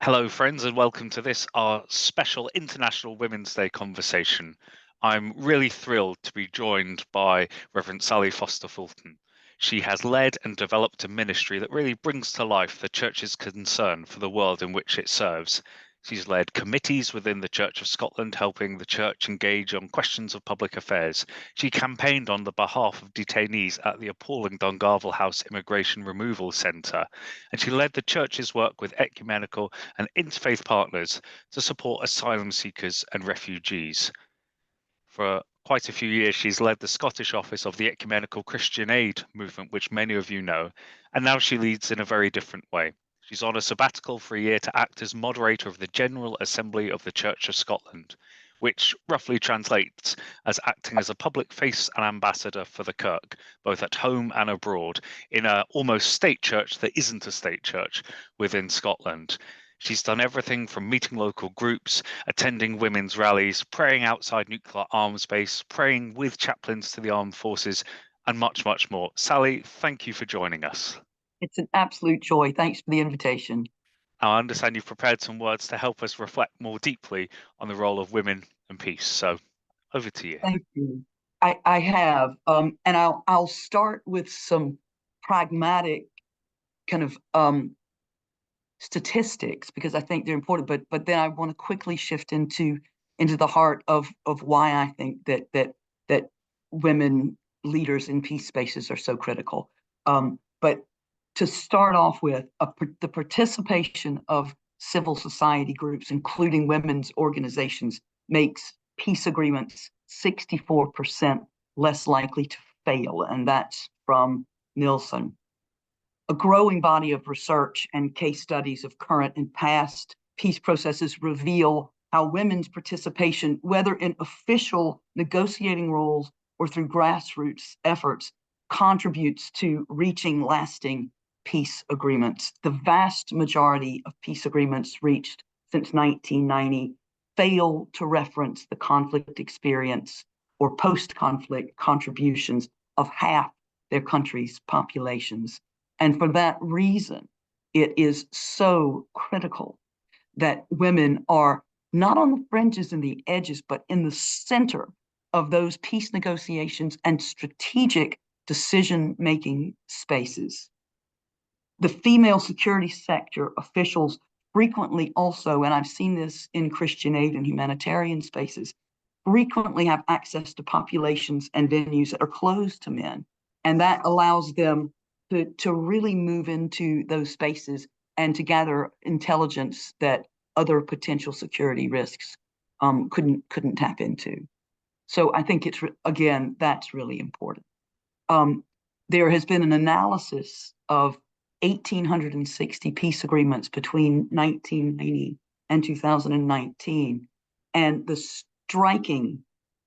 Hello, friends, and welcome to this, our special International Women's Day conversation. I'm really thrilled to be joined by Reverend Sally Foster-Fulton. She has led and developed a ministry that really brings to life the Church's concern for the world in which it serves. She's led committees within the Church of Scotland, helping the Church engage on questions of public affairs. She campaigned on the behalf of detainees at the appalling Dungarval House Immigration Removal Centre, and she led the Church's work with ecumenical and interfaith partners to support asylum seekers and refugees. For quite a few years, she's led the Scottish office of the Ecumenical Christian Aid movement, which many of you know, and now she leads in a very different way. She's on a sabbatical for a year to act as moderator of the General Assembly of the Church of Scotland, which roughly translates as acting as a public face and ambassador for the Kirk, both at home and abroad, in a almost state church that isn't a state church within Scotland. She's done everything from meeting local groups, attending women's rallies, praying outside nuclear arms base, praying with chaplains to the armed forces, and much, much more. Sally, thank you for joining us. It's an absolute joy. Thanks for the invitation. I understand you've prepared some words to help us reflect more deeply on the role of women and peace. So over to you. Thank you. I have, and I'll start with some pragmatic kind of statistics because I think they're important. But then I want to quickly shift into the heart of why I think that women leaders in peace spaces are so critical. But to start off with, the participation of civil society groups, including women's organizations, makes peace agreements 64% less likely to fail, and that's from Nielsen. A growing body of research and case studies of current and past peace processes reveal how women's participation, whether in official negotiating roles or through grassroots efforts, contributes to reaching lasting peace agreements. The vast majority of peace agreements reached since 1990 fail to reference the conflict experience or post-conflict contributions of half their country's populations. And for that reason, it is so critical that women are not on the fringes and the edges, but in the center of those peace negotiations and strategic decision-making spaces. The female security sector officials frequently also, and I've seen this in Christian aid and humanitarian spaces, frequently have access to populations and venues that are closed to men. And that allows them to really move into those spaces and to gather intelligence that other potential security risks couldn't tap into. So I think again, that's really important. There has been an analysis of 1,860 peace agreements between 1990 and 2019. And the striking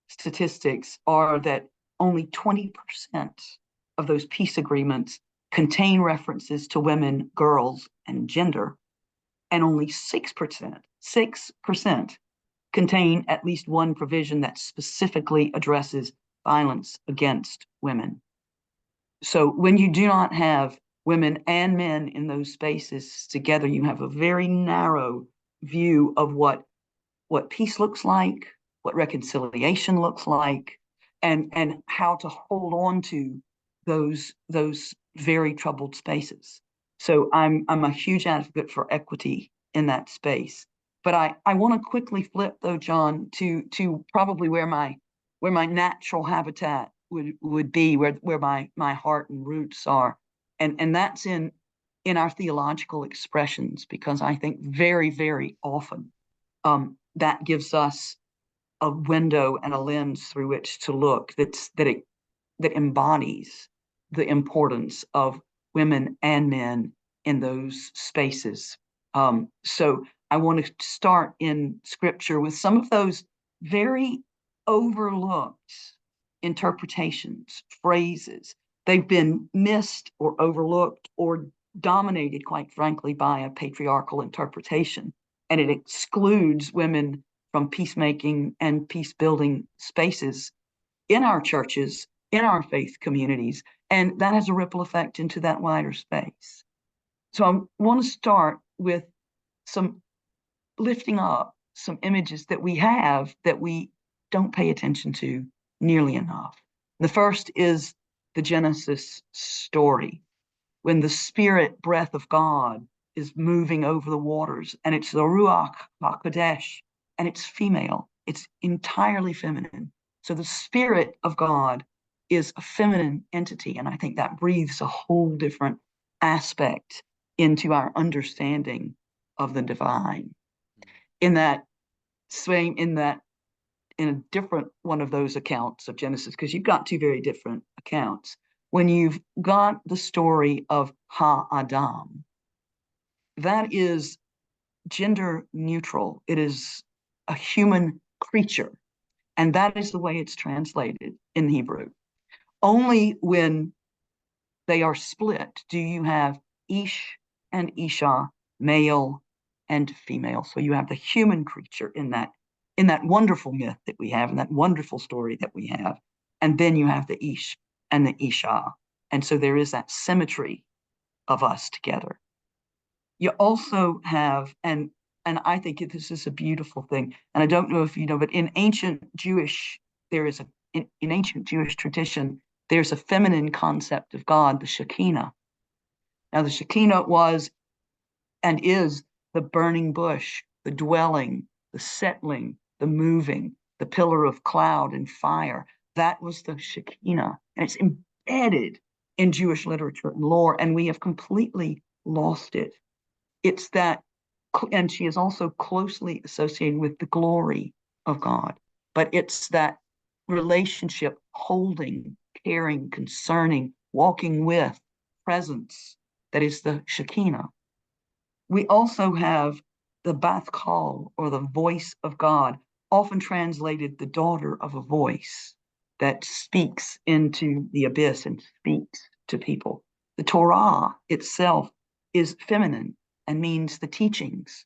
statistics are that only 20% of those peace agreements contain references to women, girls, and gender, and only 6% contain at least one provision that specifically addresses violence against women. So when you do not have women and men in those spaces together, you have a very narrow view of what peace looks like, what reconciliation looks like, and how to hold on to those very troubled spaces. So I'm a huge advocate for equity in that space. But I want to quickly flip though, John, to probably where my natural habitat would be, where my heart and roots are. And that's in our theological expressions, because I think very, very often that gives us a window and a lens through which to look that embodies the importance of women and men in those spaces. So I want to start in scripture with some of those very overlooked interpretations, phrases. They've been missed or overlooked or dominated, quite frankly, by a patriarchal interpretation. And it excludes women from peacemaking and peace-building spaces in our churches, in our faith communities, and that has a ripple effect into that wider space. So I want to start with some lifting up some images that we have that we don't pay attention to nearly enough. The first is the Genesis story, when the spirit breath of God is moving over the waters, and it's the Ruach HaKodesh, and it's female. It's entirely feminine. So the spirit of God is a feminine entity, and I think that breathes a whole different aspect into our understanding of the divine. In that same, in a different one of those accounts of Genesis, because you've got two very different accounts. When you've got the story of Ha-Adam, that is gender neutral. It is a human creature, and that is the way it's translated in Hebrew. Only when they are split do you have Ish and Isha, male and female. So you have the human creature in that wonderful myth that we have, in that wonderful story that we have. And then you have the Ish and the Isha. And so there is that symmetry of us together. You also have, and I think this is a beautiful thing, and I don't know if you know, but in ancient Jewish, in ancient Jewish tradition, there's a feminine concept of God, the Shekinah. Now, the Shekinah was and is the burning bush, the dwelling, the settling, the moving, the pillar of cloud and fire. That was the Shekinah, and it's embedded in Jewish literature and lore, and we have completely lost it. It's that, and she is also closely associated with the glory of God, but it's that relationship, holding, caring, concerning, walking with, presence, that is the Shekinah. We also have the Bath Call, or the voice of God, often translated the daughter of a voice that speaks into the abyss and speaks to people. The Torah itself is feminine and means the teachings.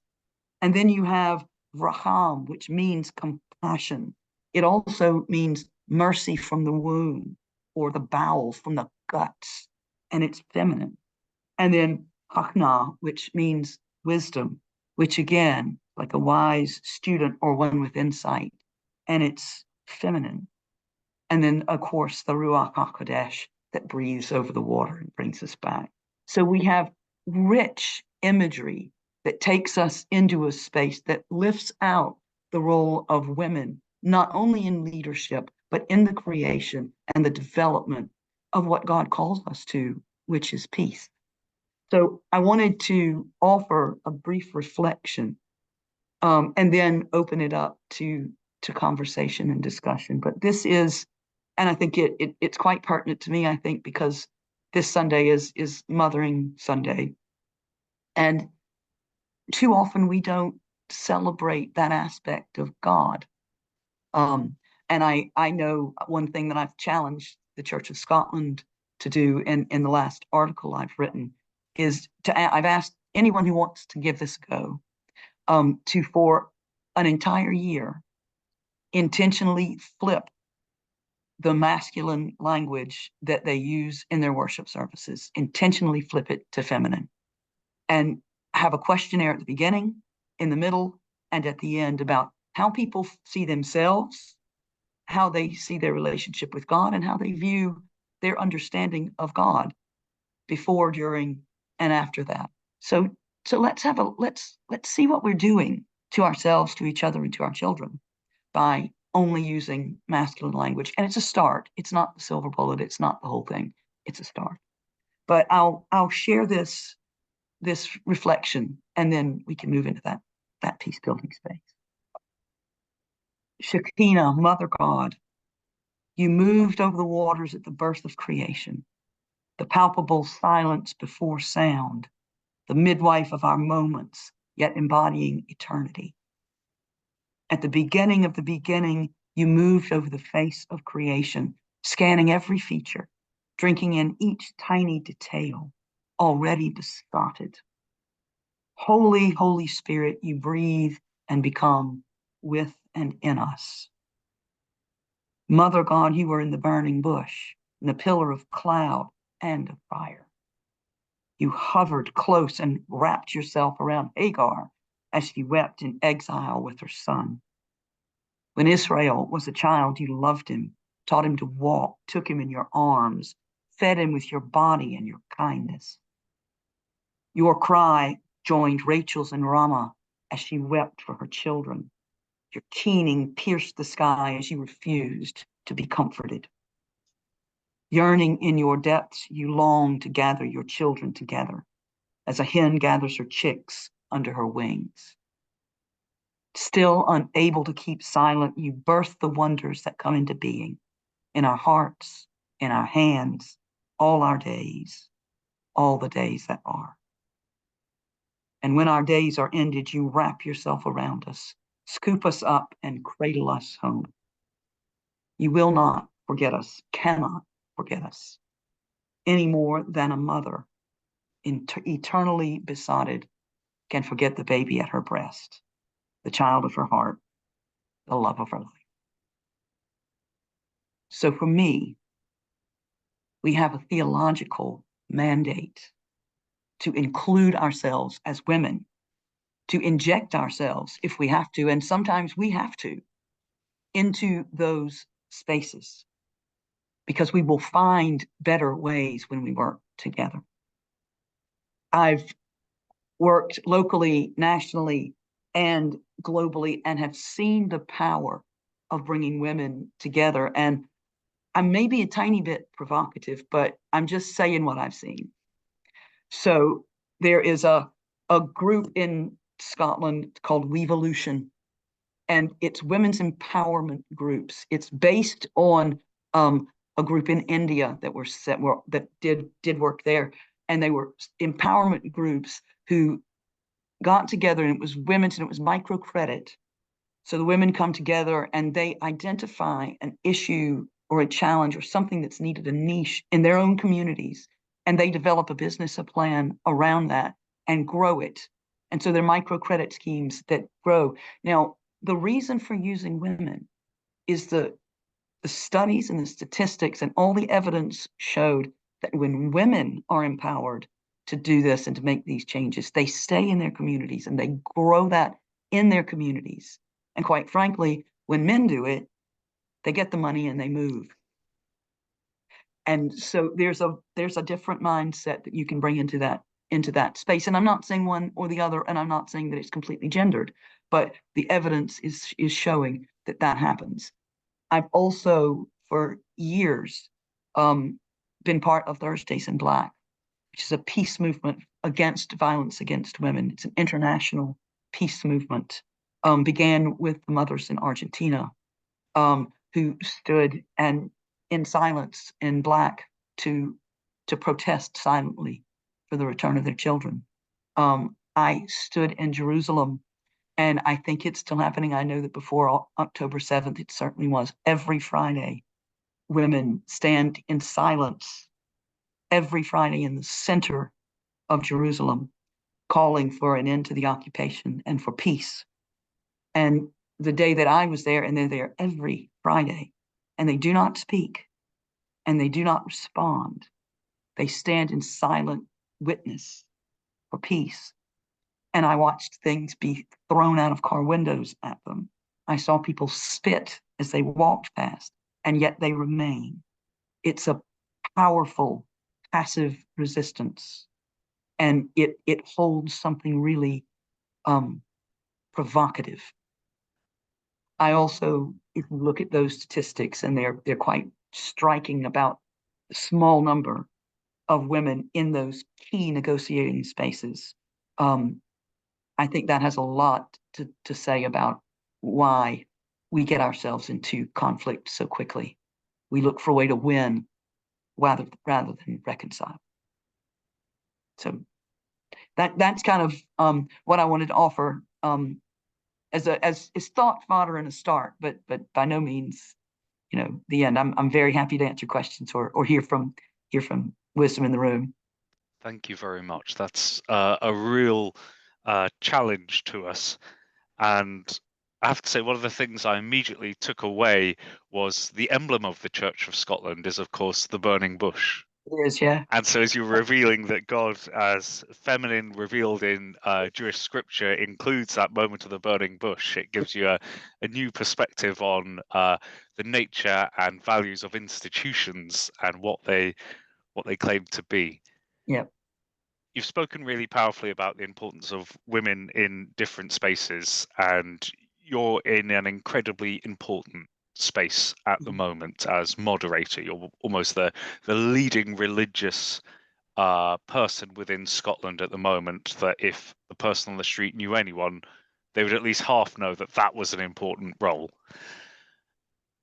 And then you have Raham, which means compassion. It also means mercy from the womb, or the bowels, from the guts, and it's feminine. And then Chachna, which means wisdom, which again, like a wise student or one with insight, and it's feminine. And then, of course, the Ruach HaKodesh that breathes over the water and brings us back. So we have rich imagery that takes us into a space that lifts out the role of women, not only in leadership, but in the creation and the development of what God calls us to, which is peace. So I wanted to offer a brief reflection, and then open it up to conversation and discussion. But this is, and I think it's quite pertinent to me, I think, because this Sunday is Mothering Sunday. And too often we don't celebrate that aspect of God. And I know one thing that I've challenged the Church of Scotland to do in the last article I've written is I've asked anyone who wants to give this a go, to, for an entire year, intentionally flip the masculine language that they use in their worship services, intentionally flip it to feminine, and have a questionnaire at the beginning, in the middle, and at the end about how people see themselves, how they see their relationship with God, and how they view their understanding of God before, during, and after that. So let's see what we're doing to ourselves, to each other, and to our children by only using masculine language. And it's a start. It's not the silver bullet. It's not the whole thing. It's a start. But I'll share this reflection, and then we can move into that peace building space. Shekinah, Mother God, you moved over the waters at the birth of creation, the palpable silence before sound, the midwife of our moments, yet embodying eternity. At the beginning of the beginning, you moved over the face of creation, scanning every feature, drinking in each tiny detail, already distorted. Holy, Holy Spirit, you breathe and become with and in us. Mother God, you were in the burning bush, in the pillar of cloud and of fire. You hovered close and wrapped yourself around Hagar as she wept in exile with her son. When Israel was a child, you loved him, taught him to walk, took him in your arms, fed him with your body and your kindness. Your cry joined Rachel's in Ramah as she wept for her children. Your keening pierced the sky as you refused to be comforted. Yearning in your depths, you longed to gather your children together as a hen gathers her chicks under her wings. Still unable to keep silent, you birthed the wonders that come into being in our hearts, in our hands, all our days, all the days that are. And when our days are ended, you wrap yourself around us, scoop us up, and cradle us home. You will not forget us, cannot forget us, any more than a mother, eternally besotted, can forget the baby at her breast, the child of her heart, the love of her life. So for me, we have a theological mandate to include ourselves as women, to inject ourselves if we have to, and sometimes we have to, into those spaces, because we will find better ways when we work together. I've worked locally, nationally, and globally, and have seen the power of bringing women together. And I may be a tiny bit provocative, but I'm just saying what I've seen. So there is a group in Scotland called Weevolution, and it's women's empowerment groups. It's based on a group in India that did work there, and they were empowerment groups who got together, and it was women's, and it was microcredit. So the women come together and they identify an issue or a challenge or something that's needed, a niche in their own communities, and they develop a business plan around that and grow it. And so they're microcredit schemes that grow. Now, the reason for using women is the studies and the statistics and all the evidence showed that when women are empowered to do this and to make these changes, they stay in their communities and they grow that in their communities. And quite frankly, when men do it, they get the money and they move. And so there's a different mindset that you can bring into that space. And I'm not saying one or the other, and I'm not saying that it's completely gendered, but the evidence is showing that that happens. I've also, for years, been part of Thursdays in Black, which is a peace movement against violence against women. It's an international peace movement. Began with the mothers in Argentina, who stood and in silence in Black to protest silently for the return of their children. I stood in Jerusalem, and I think it's still happening. I know that before October 7th, it certainly was. Every Friday, women stand in silence every Friday in the center of Jerusalem, calling for an end to the occupation and for peace. And the day that I was there, and they're there every Friday, and they do not speak and they do not respond. They stand in silent witness for peace. And I watched things be thrown out of car windows at them. I saw people spit as they walked past, and yet they remain. It's a powerful, passive resistance, and it holds something really provocative. I also, if you look at those statistics, and they're quite striking about the small number of women in those key negotiating spaces. I think that has a lot to say about why we get ourselves into conflict so quickly. We look for a way to win rather than reconcile. So that's kind of what I wanted to offer as thought fodder and a start, but by no means, the end. I'm very happy to answer questions or hear from wisdom in the room. Thank you very much. That's a real challenge to us. And I have to say, one of the things I immediately took away was the emblem of the Church of Scotland is, of course, the burning bush. It is, yeah. And so, as you're revealing that God, as feminine revealed in Jewish scripture, includes that moment of the burning bush, it gives you a new perspective on the nature and values of institutions and what they claim to be. Yeah. You've spoken really powerfully about the importance of women in different spaces, and you're in an incredibly important space at the moment as moderator. You're almost the leading religious person within Scotland at the moment, that if the person on the street knew anyone, they would at least half know that that was an important role.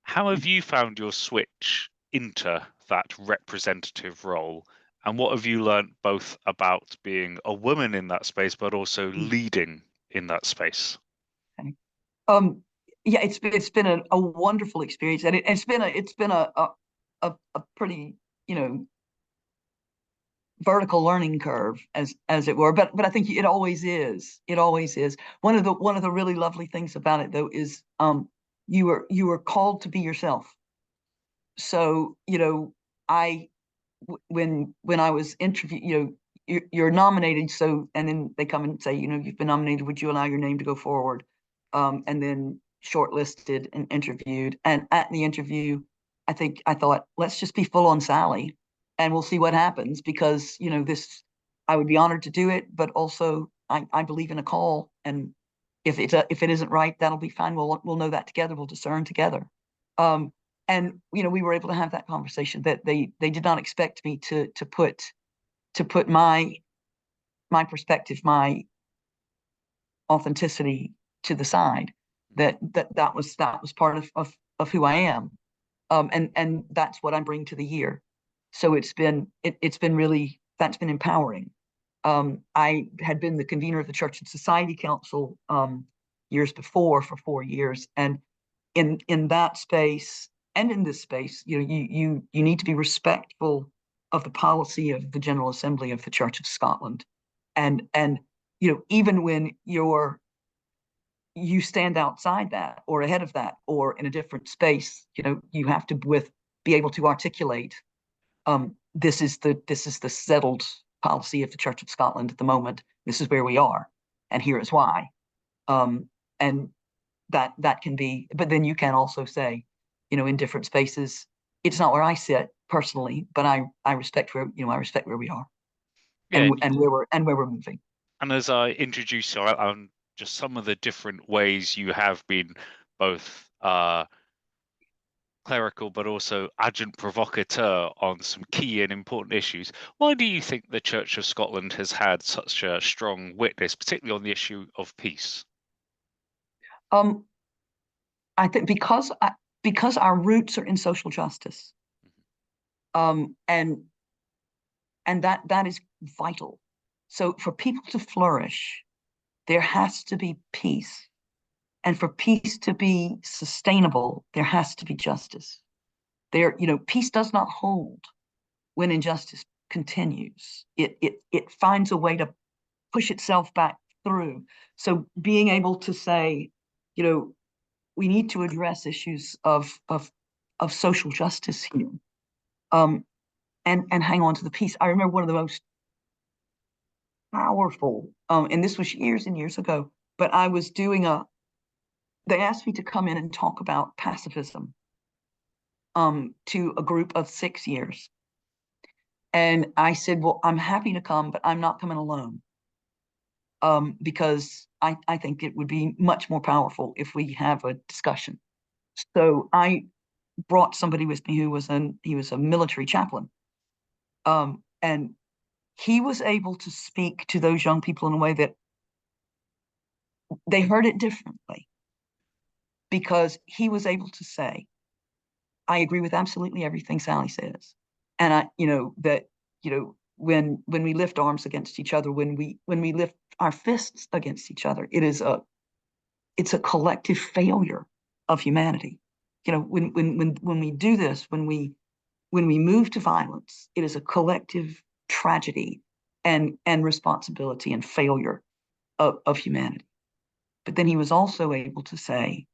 How have you found your switch into that representative role? And what have you learned both about being a woman in that space, but also leading in that space? Okay. Um, yeah, it's been a wonderful experience, and it's been a pretty, you know, vertical learning curve, as it were. But I think it always is. It always is. One of the really lovely things about it, though, is you were called to be yourself. So, you know, I when I was interviewed, you know, you're nominated, so, and then they come and say, you know, you've been nominated, would you allow your name to go forward? And then shortlisted and interviewed. And at the interview, I thought, let's just be full on Sally, and we'll see what happens, because, you know, this, I would be honored to do it, but also I believe in a call, and if it isn't right, that'll be fine. We'll know that together. We'll discern together. Um, and, you know, we were able to have that conversation, that they did not expect me to put my perspective, my authenticity to the side. That was part of who I am. And that's what I bring to the year. So it's been really, that's been empowering. I had been the convener of the Church and Society Council years before, for 4 years, and in that space and in this space, you know, you need to be respectful of the policy of the General Assembly of the Church of Scotland, and you know, even when you stand outside that, or ahead of that, or in a different space, you know, you have to be able to articulate, this is the settled policy of the Church of Scotland at the moment. This is where we are, and here is why. And that can be, but then you can also say, you know, in different spaces, it's not where I sit personally, but I respect where, you know, I respect where we are, Yeah, and where we're moving. and as I introduce you on just some of the different ways you have been both clerical but also agent provocateur on some key and important issues, why do you think the Church of Scotland has had such a strong witness, particularly on the issue of peace? Um, I think because our roots are in social justice, um, and that is vital. So for people to flourish, there has to be peace, and for peace to be sustainable, there has to be justice. There, you know, peace does not hold when injustice continues. It finds a way to push itself back through. So being able to say, you know, we need to address issues of social justice here, um, and hang on to the peace. I remember one of the most powerful, and this was years and years ago, but I was doing they asked me to come in and talk about pacifism, to a group of 6 years. And I said, well, I'm happy to come, but I'm not coming alone, because I think it would be much more powerful if we have a discussion. So I brought somebody with me he was a military chaplain, and he was able to speak to those young people in a way that they heard it differently, because he was able to say, I agree with absolutely everything Sally says. And you know, that, you know, when we lift arms against each other, when we lift our fists against each other, it's a collective failure of humanity. You know, when we do this, when we move to violence, it is a collective tragedy and responsibility and failure of humanity. But then he was also able to say,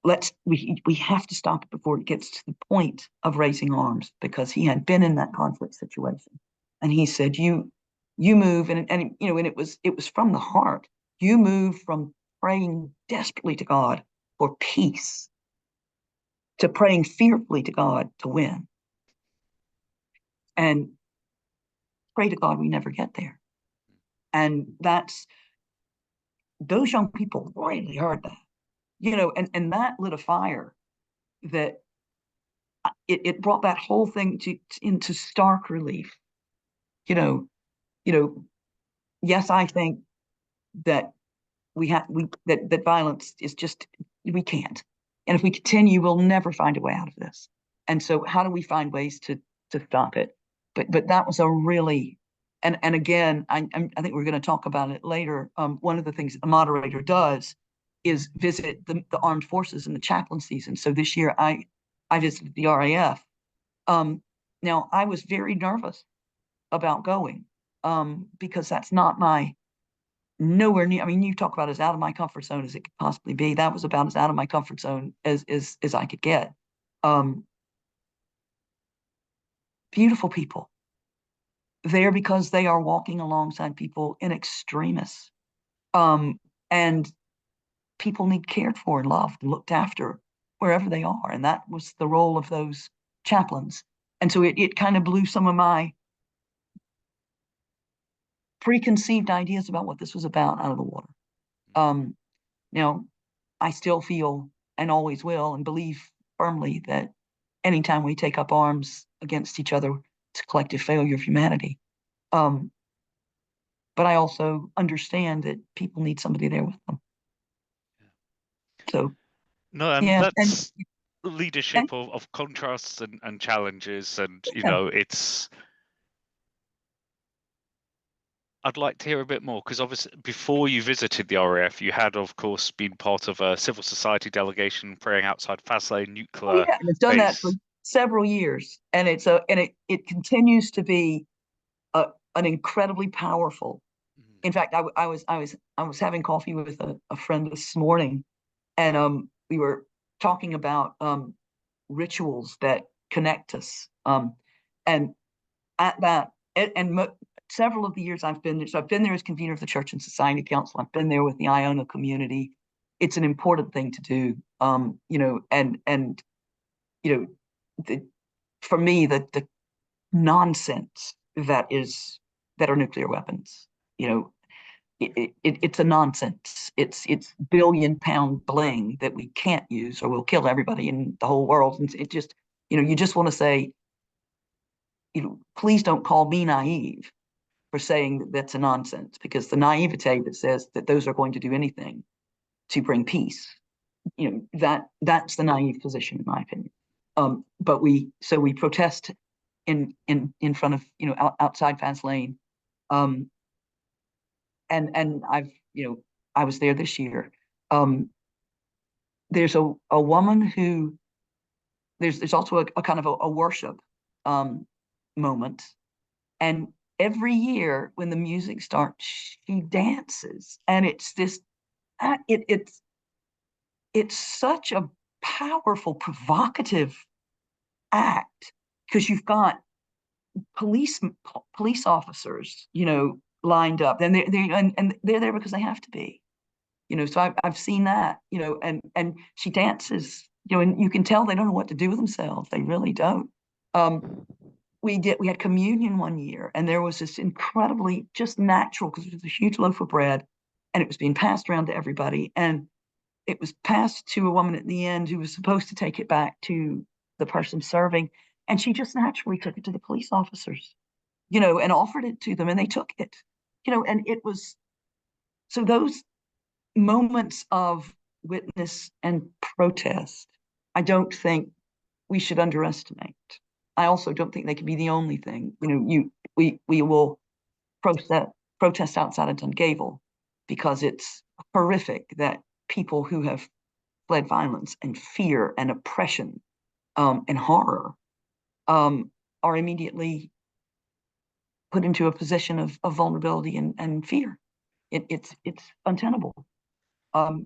we have to stop it before it gets to the point of raising arms, because he had been in that conflict situation. And he said, you move, and it was from the heart. You move from praying desperately to God for peace to praying fearfully to God to win. And pray to God we never get there. And those young people really heard that, and that lit a fire that it brought that whole thing into stark relief. You know, yes, I think that that violence is just, we can't. And if we continue, we'll never find a way out of this. And so how do we find ways to stop it? But that was a really, and again, I think we're going to talk about it later. One of the things a moderator does is visit the armed forces in the chaplain season. So this year I visited the RAF. Now I was very nervous about going, because that's not nowhere near. I mean, you talk about as out of my comfort zone as it could possibly be. That was about as out of my comfort zone as I could get. Beautiful people there because they are walking alongside people in extremis. And people need cared for and loved and looked after wherever they are. And that was the role of those chaplains. And so it kind of blew some of my preconceived ideas about what this was about out of the water. Now, I still feel, and always will, and believe firmly that anytime we take up arms against each other, it's a collective failure of humanity. But I also understand that people need somebody there with them. So, no, and yeah, that's and leadership of contrasts and challenges, and yeah. I'd like to hear a bit more, because obviously before you visited the RAF, you had, of course, been part of a civil society delegation praying outside Faslane Oh nuclear yeah, and it's done that for base. several years, and it continues to be an incredibly powerful. In fact, I was having coffee with a friend this morning, and we were talking about rituals that connect us. And at that, several of the years I've been there, so I've been there as convener of the Church and Society Council. I've been there with the Iona community. It's an important thing to do. And for me, the nonsense that are nuclear weapons, it's a nonsense. It's billion-pound bling that we can't use, or we'll kill everybody in the whole world. And it just, you just want to say, please don't call me naive for saying that that's a nonsense, because the naivete that says that those are going to do anything to bring peace, that's the naive position, in my opinion. But we protest in front of, outside Faslane. And I was there this year. There's a woman who, there's also a kind of a worship moment. And every year when the music starts, she dances. And it's this, it's such a powerful, provocative act, because you've got police officers, lined up, and they're there because they have to be. So I've seen that, and she dances, and you can tell they don't know what to do with themselves. They really don't. We had communion one year, and there was this incredibly just natural, because it was a huge loaf of bread, and it was being passed around to everybody, and it was passed to a woman at the end who was supposed to take it back to the person serving, and she just naturally took it to the police officers, and offered it to them, and they took it, and it was, so those moments of witness and protest, I don't think we should underestimate. I also don't think they can be the only thing. We will protest outside of Dungavel, because it's horrific that people who have fled violence and fear and oppression, and horror, are immediately put into a position of vulnerability and fear. It's untenable.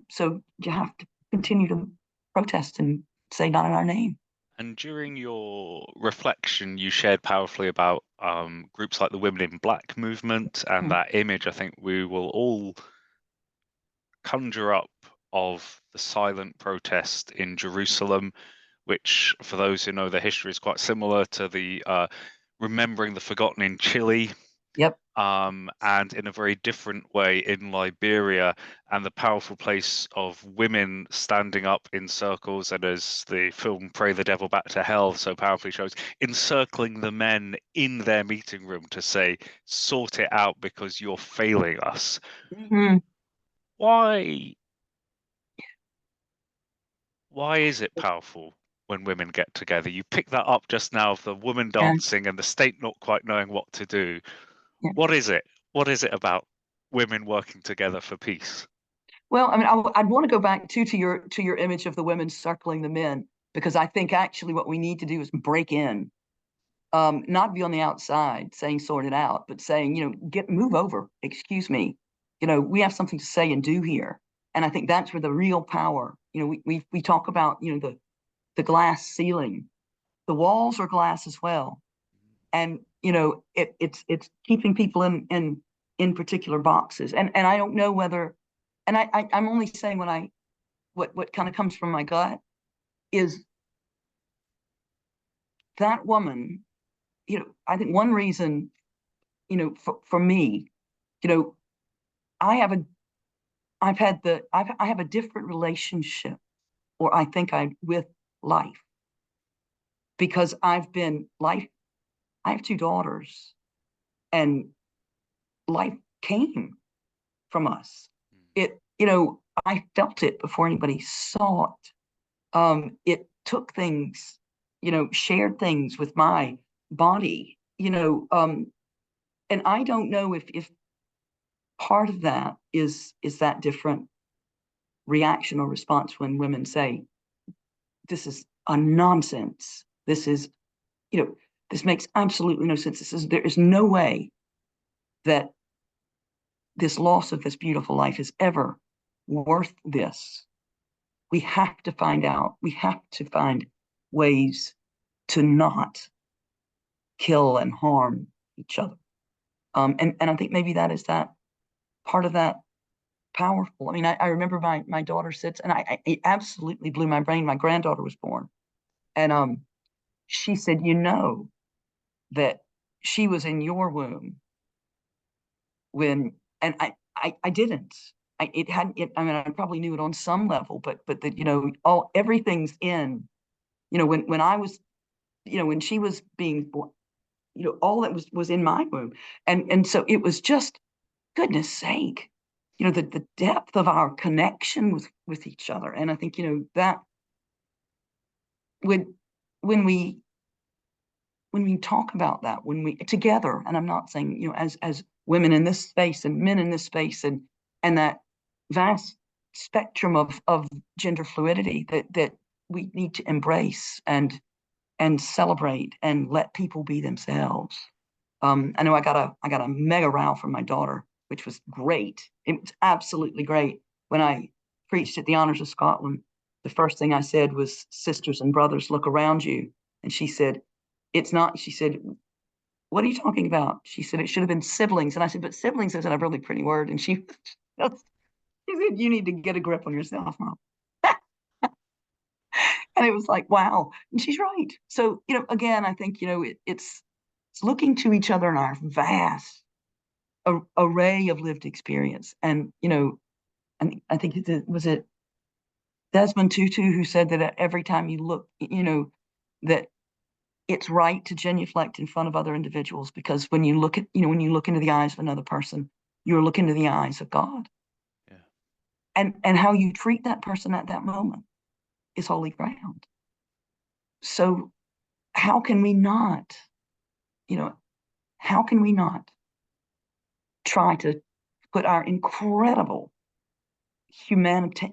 So you have to continue to protest and say not in our name. And during your reflection, you shared powerfully about groups like the Women in Black movement, and Mm. that image I think we will all conjure up of the silent protest in Jerusalem, which, for those who know the history, is quite similar to the Remembering the Forgotten in Chile, Yep. and in a very different way in Liberia, and the powerful place of women standing up in circles, and as the film Pray the Devil Back to Hell so powerfully shows, encircling the men in their meeting room to say, sort it out because you're failing us. Mm-hmm. Why why is it powerful when women get together? You pick that up just now of the woman Yeah. dancing and the state not quite knowing what to do. Yeah. What is it? What is it about women working together for peace? Well, I mean, I'd want to go back to your image of the women circling the men, because I think actually what we need to do is break in, not be on the outside saying sort it out, but saying, move over, excuse me, we have something to say and do here. And I think that's where the real power, we talk about, the glass ceiling, the walls are glass as well. And, it's keeping people in particular boxes. And I don't know whether, and I'm only saying what kind of comes from my gut is that woman, I think one reason, for me, you know, I have a, I have a different relationship, or I think with life, because I have two daughters, and life came from us. I felt it before anybody saw it. It took things, shared things with my body, and I don't know if part of that is that different reaction or response when women say, this is a nonsense. This is, you know, this makes absolutely no sense. There is no way that this loss of this beautiful life is ever worth this. We have to find out, we have to find ways to not kill and harm each other. And I think maybe that is that part of that powerful. I mean, I remember my daughter sits, and it absolutely blew my brain. My granddaughter was born, and she said, that she was in your womb when, and I didn't. It hadn't. I mean, I probably knew it on some level, but that everything's in. When I was, when she was being born, all that was in my womb, and so it was just, goodness sake, the depth of our connection with each other. And I think, that when when we when we talk about that, when we together, and I'm not saying, as women in this space and men in this space, and that vast spectrum of gender fluidity that we need to embrace and celebrate and let people be themselves. I know I got a mega row from my daughter, which was great. It was absolutely great. When I preached at the Honors of Scotland, the first thing I said was, "Sisters and brothers, look around you." And she said, "It's not." She said, "What are you talking about?" She said, "It should have been siblings." And I said, "But siblings isn't a really pretty word." And she said, "You need to get a grip on yourself, Mom." And it was like, wow. And she's right. So, again, I think, it's looking to each other in our vast array of lived experience. And, and I think was it Desmond Tutu who said that every time you look, that it's right to genuflect in front of other individuals, because when you look when you look into the eyes of another person, you're looking into the eyes of God. Yeah. And how you treat that person at that moment is holy ground. So how can we not, you know, how can we not try to put our incredible humanity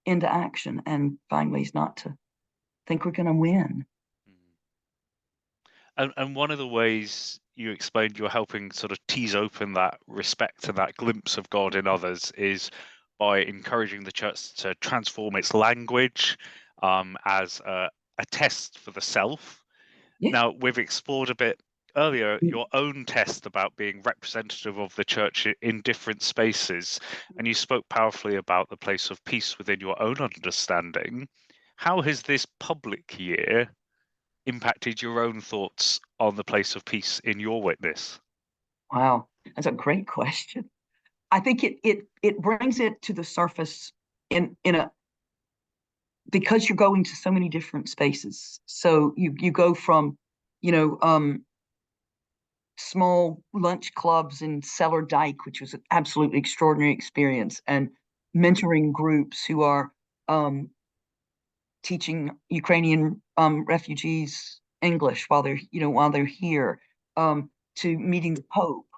into action and find ways not to think we're going to win? Mhm. And one of the ways you explained you're helping sort of tease open that respect and that glimpse of God in others is by encouraging the church to transform its language as a test for the self. Yeah. Now, we've explored a bit earlier your own test about being representative of the church in different spaces, and you spoke powerfully about the place of peace within your own understanding. How has this public year impacted your own thoughts on the place of peace in your witness? Wow, that's a great question. I think it brings it to the surface in a because you're going to so many different spaces. So you go from, you know, small lunch clubs in Cellar Dyke, which was an absolutely extraordinary experience, and mentoring groups who are teaching Ukrainian refugees English while they're here, to meeting the Pope,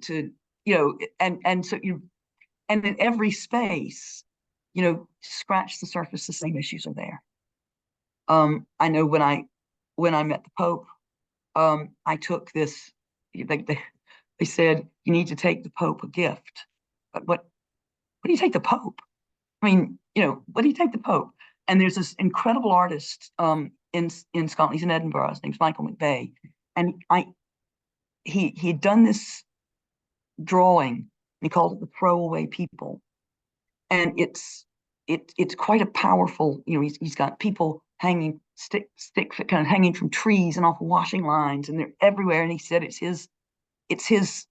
to and so and in every space, scratch the surface, the same issues are there. I know when I met the Pope, I took this. They said you need to take the Pope a gift, but what do you take the Pope? I mean, what do you take the Pope? And there's this incredible artist in Scotland. He's in Edinburgh. His name's Michael McVeigh, and he had done this drawing. And he called it the Throwaway People, and it's quite a powerful. He's got people hanging stick kind of hanging from trees and off washing lines, and they're everywhere. And he said it's his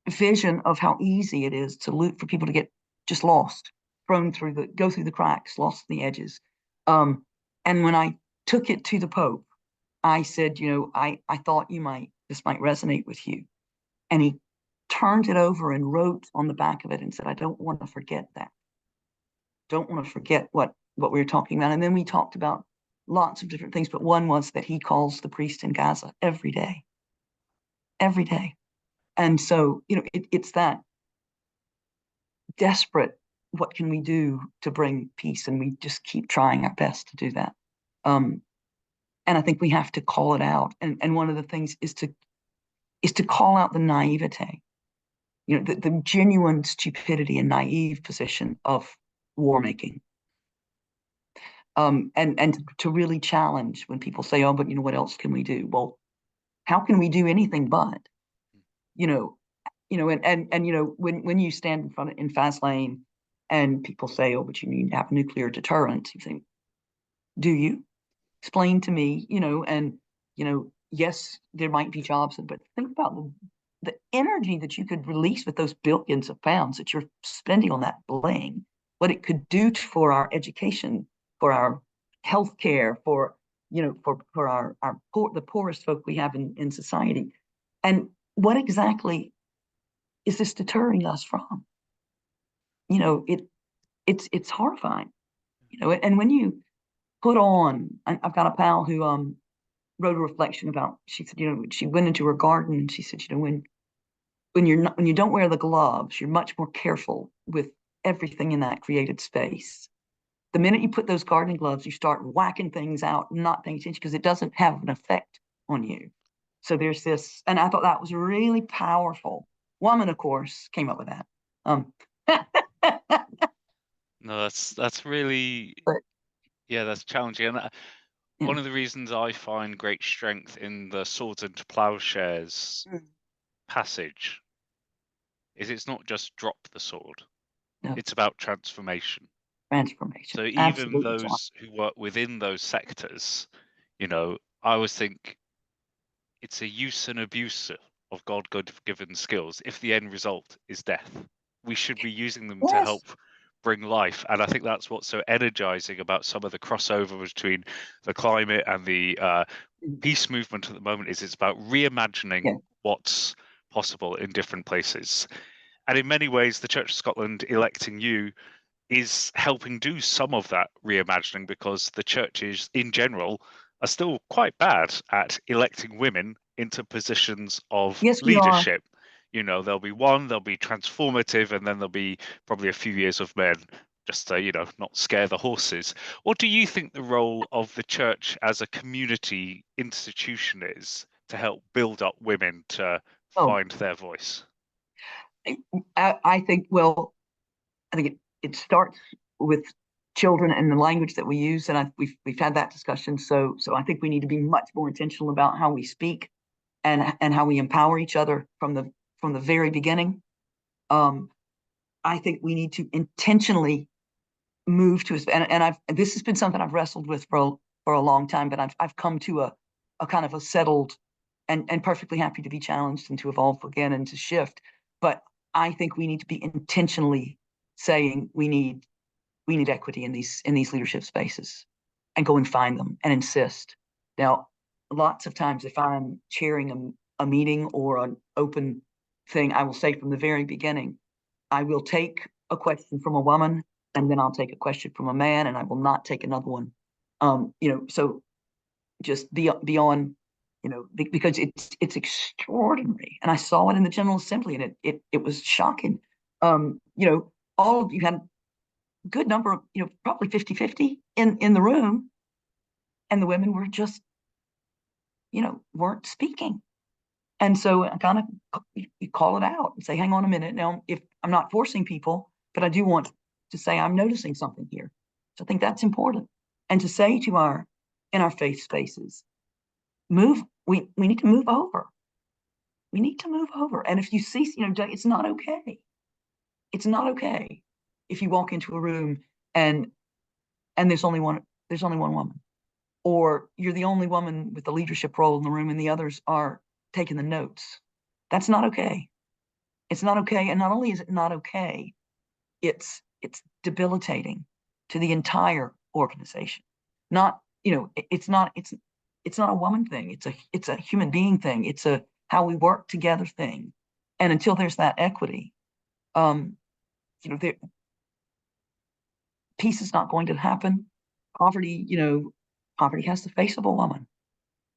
vision of how easy it is to loot for people to get just lost, go through the cracks, lost in the edges. And when I took it to the Pope, I said, I thought this might resonate with you. And he turned it over and wrote on the back of it and said, I don't want to forget that. Don't want to forget what we were talking about. And then we talked about lots of different things, but one was that he calls the priest in Gaza every day. Every day. And so, it's that desperate, what can we do to bring peace? And we just keep trying our best to do that. And I think we have to call it out. And one of the things is to call out the naivete, the genuine stupidity and naive position of war making. And to really challenge when people say, oh, but what else can we do? Well, how can we do anything but? When you stand in fast lane and people say, oh, but you need to have nuclear deterrent, you think, do you? Explain to me, and yes, there might be jobs, but think about the energy that you could release with those billions of pounds that you're spending on that bling, what it could do for our education, for our healthcare, for the poorest folk we have in society. And what exactly is this deterring us from? It's horrifying. And when you put on, I've got a pal who wrote a reflection about, she said, she went into her garden and she said, when you don't wear the gloves, you're much more careful with everything in that created space. The minute you put those gardening gloves, you start whacking things out, not paying attention because it doesn't have an effect on you. So there's this, and I thought that was really powerful. Woman, of course, came up with that. No, that's really, But yeah, that's challenging. And yeah. one of the reasons I find great strength in the Swords into Plowshares passage is it's not just drop the sword, No, it's about transformation. transformation. So even Absolutely. those who work within those sectors, I always think it's a use and abuse of God-given skills if the end result is death. We should be using them to Yes. help bring life. And I think that's what's so energizing about some of the crossover between the climate and the peace movement at the moment is it's about reimagining Yeah. what's possible in different places. And in many ways, the Church of Scotland electing you is helping do some of that reimagining because the churches in general are still quite bad at electing women into positions of Yes, we are. leadership. There'll be they'll be transformative, and then there'll be probably a few years of men just to, not scare the horses. What do you think the role of the church as a community institution is to help build up women to Oh, find their voice? I think, well, I think it starts with children and the language that we use, and we've had that discussion. So I think we need to be much more intentional about how we speak and how we empower each other from the very beginning. I think we need to intentionally move to and this has been something I've wrestled with for a long time, but I've come to a kind of a settled and perfectly happy to be challenged and to evolve again and to shift. But I think we need to be intentionally saying we need equity in these leadership spaces and go and find them and insist. Now, lots of times if I'm chairing a meeting or an open thing, I will say from the very beginning, I will take a question from a woman and then I'll take a question from a man and I will not take another one. So just be on, because it's extraordinary. And I saw it in the General Assembly and it was shocking. All of you had good number, probably 50-50 in the room. And the women were just, weren't speaking. And so I kind of, you call it out and say, hang on a minute. Now, if I'm not forcing people, but I do want to say I'm noticing something here. So I think that's important. And to say in our faith spaces, we need to move over. We need to move over. And if you see, it's not okay. It's not okay if you walk into a room and there's only one woman, or you're the only woman with the leadership role in the room and the others are taking the notes. That's not okay. It's not okay. And not only is it not okay, it's debilitating to the entire organization. Not, it's not a woman thing. It's a human being thing. It's a how we work together thing. And until there's that equity, peace is not going to happen. Poverty has the face of a woman.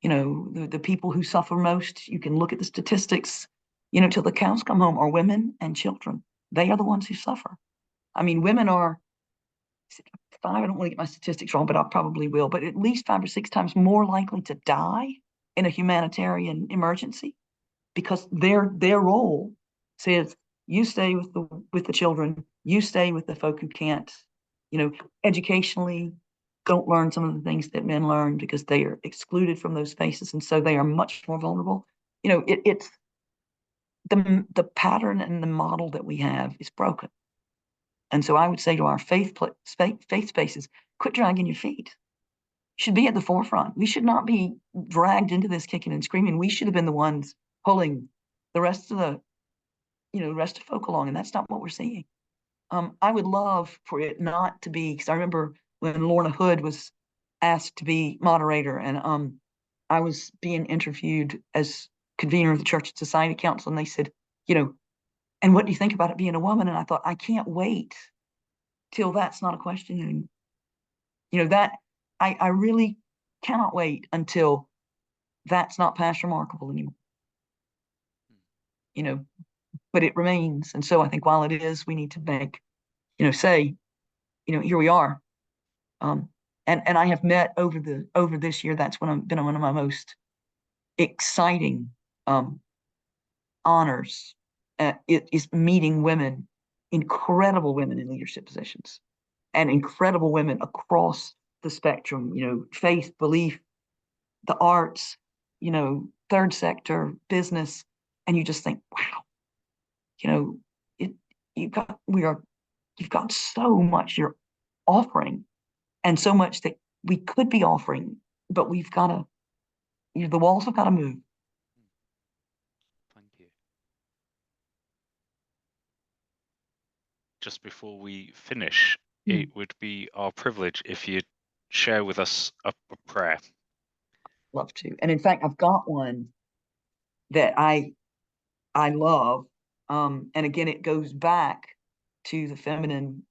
The people who suffer most, you can look at the statistics, till the cows come home, are women and children. They are the ones who suffer. I mean, women are I don't want to get my statistics wrong, but I probably will, but at least 5 or 6 times more likely to die in a humanitarian emergency because their role says, you stay with the children, you stay with the folk who can't, educationally don't learn some of the things that men learn because they are excluded from those spaces. And so they are much more vulnerable. It's the pattern and the model that we have is broken. And so I would say to our faith spaces, quit dragging your feet. You should be at the forefront. We should not be dragged into this kicking and screaming. We should have been the ones pulling the rest of folk along. And that's not what we're seeing. I would love for it not to be, because I remember when Lorna Hood was asked to be moderator and I was being interviewed as convener of the Church and Society Council. And they said, and what do you think about it being a woman? And I thought, I can't wait till that's not a question. And, that I really cannot wait until that's not past remarkable anymore. But it remains. And so I think while it is, we need to make, say, here we are. And I have met over this year, that's when I've been one of my most exciting honors. It is meeting women, incredible women in leadership positions and incredible women across the spectrum, faith, belief, the arts, third sector, business. And you just think, wow, you've got so much you're offering and so much that we could be offering, but we've got to, the walls have got to move. Thank you. Just before we finish, it would be our privilege if you'd share with us a prayer. Love to. And in fact, I've got one that I love. And again, it goes back to the feminine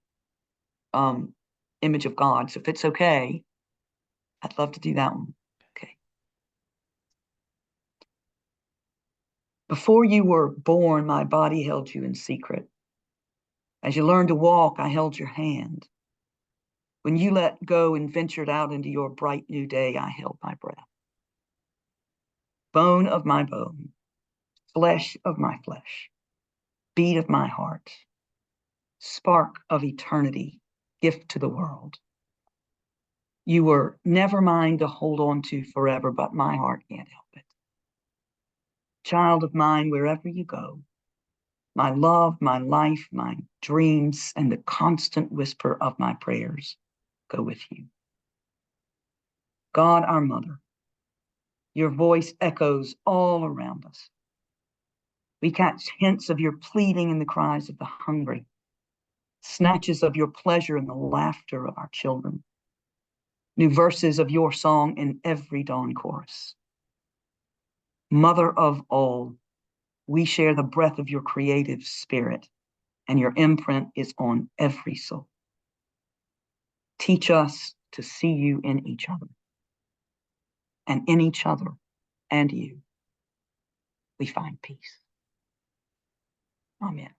image of God. So if it's okay, I'd love to do that one. Okay. Before you were born, my body held you in secret. As you learned to walk, I held your hand. When you let go and ventured out into your bright new day, I held my breath. Bone of my bone, flesh of my flesh, beat of my heart. spark of eternity, gift to the world. You were never mine to hold on to forever, but my heart can't help it. Child of mine, wherever you go, my love, my life, my dreams, and the constant whisper of my prayers go with you. God, our mother, your voice echoes all around us. We catch hints of your pleading in the cries of the hungry, snatches of your pleasure in the laughter of our children, new verses of your song in every dawn chorus. Mother of all, we share the breath of your creative spirit, and your imprint is on every soul. Teach us to see you in each other, and in each other and you, we find peace. Amen.